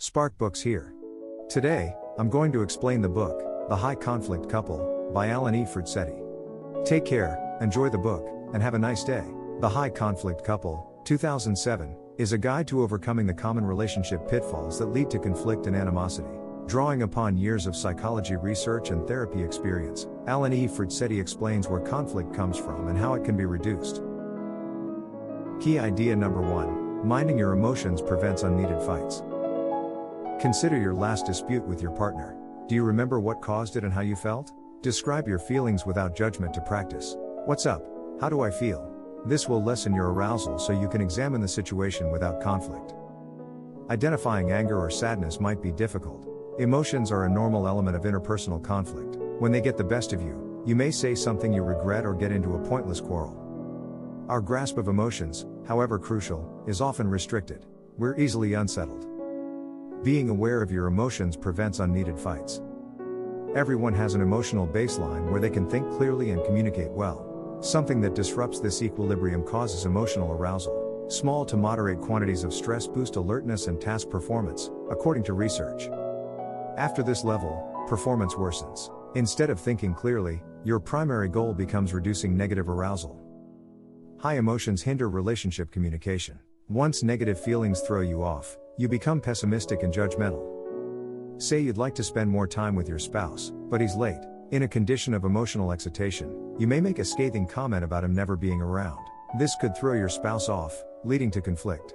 Spark Books here. Today, I'm going to explain the book, The High Conflict Couple, by Alan E. Fruzzetti. Take care, enjoy the book, and have a nice day. The High Conflict Couple, 2007, is a guide to overcoming the common relationship pitfalls that lead to conflict and animosity. Drawing upon years of psychology research and therapy experience, Alan E. Fruzzetti explains where conflict comes from and how it can be reduced. Key idea number 1: minding your emotions prevents unneeded fights. Consider your last dispute with your partner. Do you remember what caused it and how you felt? Describe your feelings without judgment to practice. What's up? How do I feel? This will lessen your arousal so you can examine the situation without conflict. Identifying anger or sadness might be difficult. Emotions are a normal element of interpersonal conflict. When they get the best of you, you may say something you regret or get into a pointless quarrel. Our grasp of emotions, however crucial, is often restricted. We're easily unsettled. Being aware of your emotions prevents unneeded fights. Everyone has an emotional baseline where they can think clearly and communicate well. Something that disrupts this equilibrium causes emotional arousal. Small to moderate quantities of stress boost alertness and task performance, according to research. After this level, performance worsens. Instead of thinking clearly, your primary goal becomes reducing negative arousal. High emotions hinder relationship communication. Once negative feelings throw you off, you become pessimistic and judgmental. Say you'd like to spend more time with your spouse, but he's late. In a condition of emotional excitation, you may make a scathing comment about him never being around. This could throw your spouse off, leading to conflict.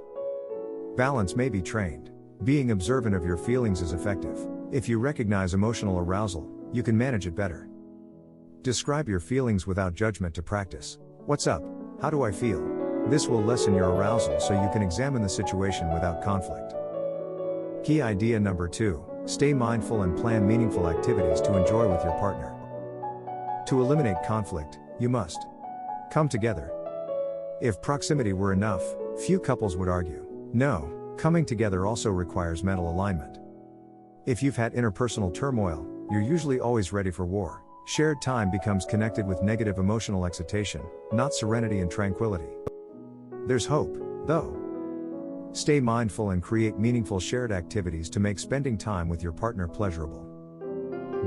Balance may be trained. Being observant of your feelings is effective. If you recognize emotional arousal, you can manage it better. Describe your feelings without judgment to practice. What's up? How do I feel? This will lessen your arousal so you can examine the situation without conflict. Key idea number 2: stay mindful and plan meaningful activities to enjoy with your partner. To eliminate conflict, you must come together. If proximity were enough, few couples would argue. No, coming together also requires mental alignment. If you've had interpersonal turmoil, you're usually always ready for war. Shared time becomes connected with negative emotional excitation, not serenity and tranquility. There's hope, though. Stay mindful and create meaningful shared activities to make spending time with your partner pleasurable.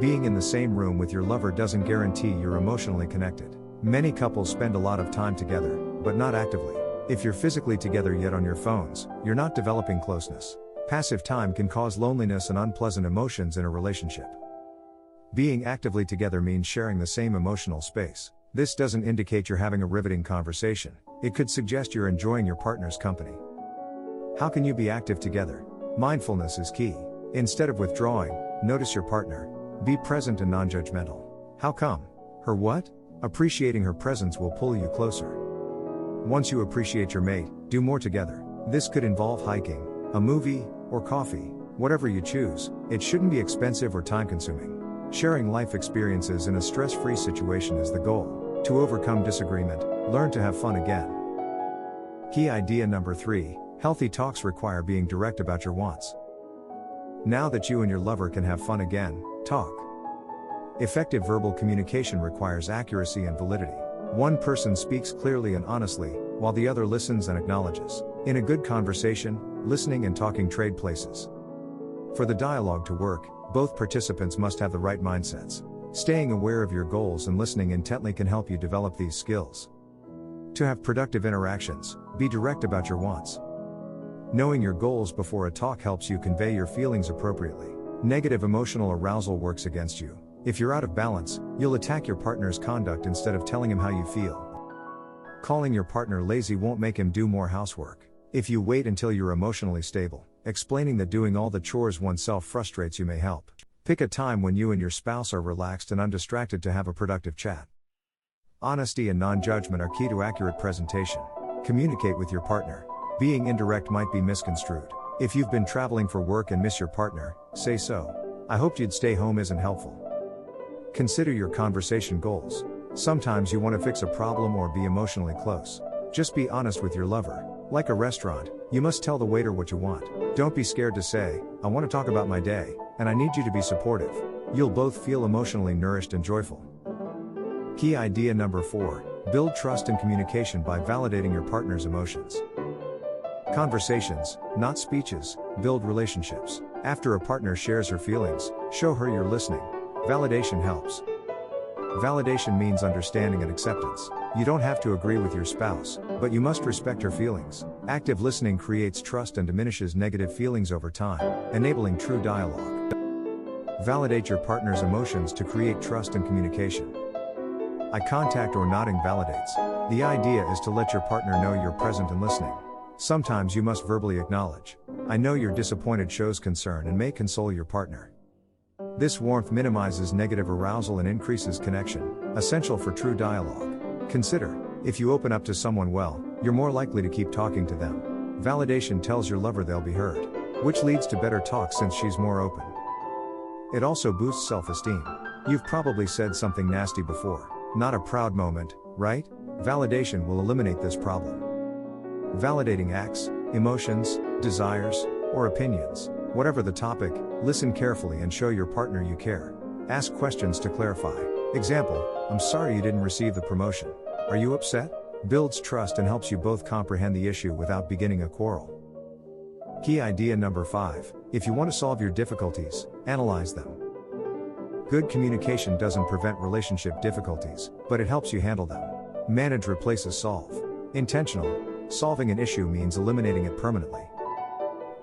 Being in the same room with your lover doesn't guarantee you're emotionally connected. Many couples spend a lot of time together, but not actively. If you're physically together yet on your phones, you're not developing closeness. Passive time can cause loneliness and unpleasant emotions in a relationship. Being actively together means sharing the same emotional space. This doesn't indicate you're having a riveting conversation. It could suggest you're enjoying your partner's company. How can you be active together? Mindfulness is key. Instead of withdrawing, notice your partner. Be present and non-judgmental. How come? Her what? Appreciating her presence will pull you closer. Once you appreciate your mate, do more together. This could involve hiking, a movie, or coffee. Whatever you choose, it shouldn't be expensive or time-consuming. Sharing life experiences in a stress-free situation is the goal. To overcome disagreement, learn to have fun again. Key idea number 3: healthy talks require being direct about your wants. Now that you and your lover can have fun again, talk. Effective verbal communication requires accuracy and validity. One person speaks clearly and honestly, while the other listens and acknowledges. In a good conversation, listening and talking trade places. For the dialogue to work, both participants must have the right mindsets. Staying aware of your goals and listening intently can help you develop these skills. To have productive interactions, be direct about your wants. Knowing your goals before a talk helps you convey your feelings appropriately. Negative emotional arousal works against you. If you're out of balance, you'll attack your partner's conduct instead of telling him how you feel. Calling your partner lazy won't make him do more housework. If you wait until you're emotionally stable, explaining that doing all the chores oneself frustrates you may help. Pick a time when you and your spouse are relaxed and undistracted to have a productive chat. Honesty and non-judgment are key to accurate presentation. Communicate with your partner. Being indirect might be misconstrued. If you've been traveling for work and miss your partner, say so. I hoped you'd stay home isn't helpful. Consider your conversation goals. Sometimes you want to fix a problem or be emotionally close. Just be honest with your lover. Like a restaurant, you must tell the waiter what you want. Don't be scared to say, I want to talk about my day, and I need you to be supportive. You'll both feel emotionally nourished and joyful. Key idea number 4: build trust and communication by validating your partner's emotions. Conversations, not speeches, build relationships. After a partner shares her feelings, show her you're listening. Validation helps. Validation means understanding and acceptance. You don't have to agree with your spouse, but you must respect her feelings. Active listening creates trust and diminishes negative feelings over time, enabling true dialogue. Validate your partner's emotions to create trust and communication. Eye contact or nodding validates. The idea is to let your partner know you're present and listening. Sometimes you must verbally acknowledge, "I know you're disappointed," shows concern and may console your partner. This warmth minimizes negative arousal and increases connection, essential for true dialogue. Consider, if you open up to someone well, you're more likely to keep talking to them. Validation tells your lover they'll be heard, which leads to better talk since she's more open. It also boosts self-esteem. You've probably said something nasty before. Not a proud moment, right? Validation will eliminate this problem. Validating acts, emotions, desires, or opinions. Whatever the topic, listen carefully and show your partner you care. Ask questions to clarify. Example, "I'm sorry you didn't receive the promotion. Are you upset?" Builds trust and helps you both comprehend the issue without beginning a quarrel. Key idea number 5. If you want to solve your difficulties, analyze them. Good communication doesn't prevent relationship difficulties, but it helps you handle them. Manage replaces solve. Intentional. Solving an issue means eliminating it permanently.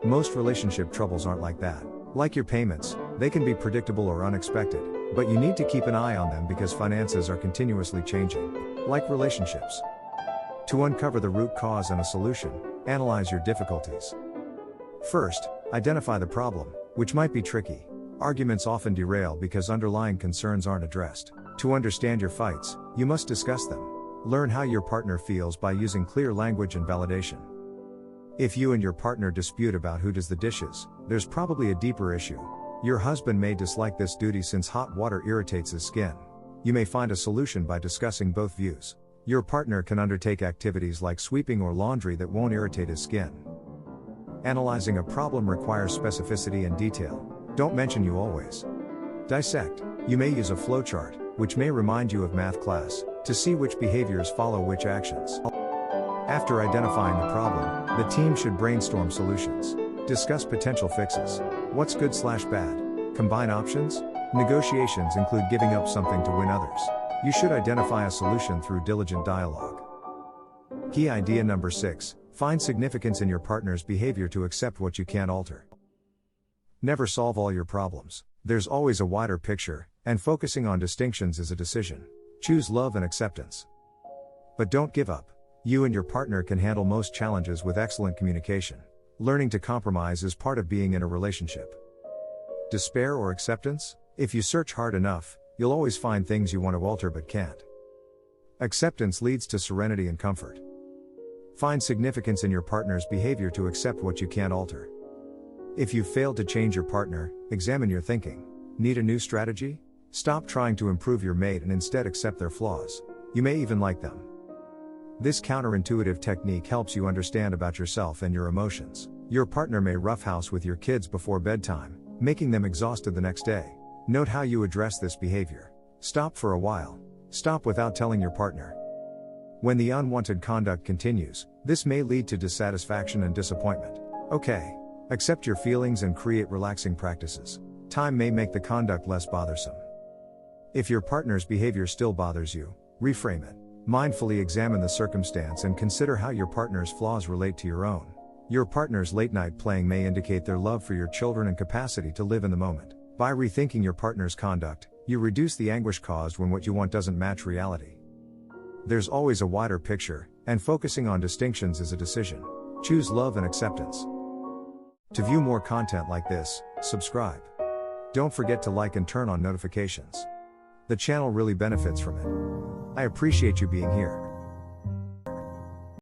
Most relationship troubles aren't like that. Like your payments, they can be predictable or unexpected, but you need to keep an eye on them because finances are continuously changing. Like relationships. To uncover the root cause and a solution, analyze your difficulties. First, identify the problem, which might be tricky. Arguments often derail because underlying concerns aren't addressed. To understand your fights, you must discuss them. Learn how your partner feels by using clear language and validation. If you and your partner dispute about who does the dishes, there's probably a deeper issue. Your husband may dislike this duty since hot water irritates his skin. You may find a solution by discussing both views. Your partner can undertake activities like sweeping or laundry that won't irritate his skin. Analyzing a problem requires specificity and detail. Don't mention "you always." Dissect. You may use a flowchart, which may remind you of math class, to see which behaviors follow which actions. After identifying the problem, the team should brainstorm solutions. Discuss potential fixes. What's good/bad? Combine options. Negotiations include giving up something to win others. You should identify a solution through diligent dialogue. Key idea number 6. Find significance in your partner's behavior to accept what you can't alter. Never solve all your problems. There's always a wider picture, and focusing on distinctions is a decision. Choose love and acceptance. But don't give up. You and your partner can handle most challenges with excellent communication. Learning to compromise is part of being in a relationship. Despair or acceptance? If you search hard enough, you'll always find things you want to alter but can't. Acceptance leads to serenity and comfort. Find significance in your partner's behavior to accept what you can't alter. If you've failed to change your partner, examine your thinking. Need a new strategy? Stop trying to improve your mate and instead accept their flaws. You may even like them. This counterintuitive technique helps you understand about yourself and your emotions. Your partner may roughhouse with your kids before bedtime, making them exhausted the next day. Note how you address this behavior. Stop for a while. Stop without telling your partner. When the unwanted conduct continues, this may lead to dissatisfaction and disappointment. Okay. Accept your feelings and create relaxing practices. Time may make the conduct less bothersome. If your partner's behavior still bothers you, reframe it. Mindfully examine the circumstance and consider how your partner's flaws relate to your own. Your partner's late-night playing may indicate their love for your children and capacity to live in the moment. By rethinking your partner's conduct, you reduce the anguish caused when what you want doesn't match reality. There's always a wider picture, and focusing on distinctions is a decision. Choose love and acceptance. To view more content like this, subscribe. Don't forget to like and turn on notifications. The channel really benefits from it. I appreciate you being here.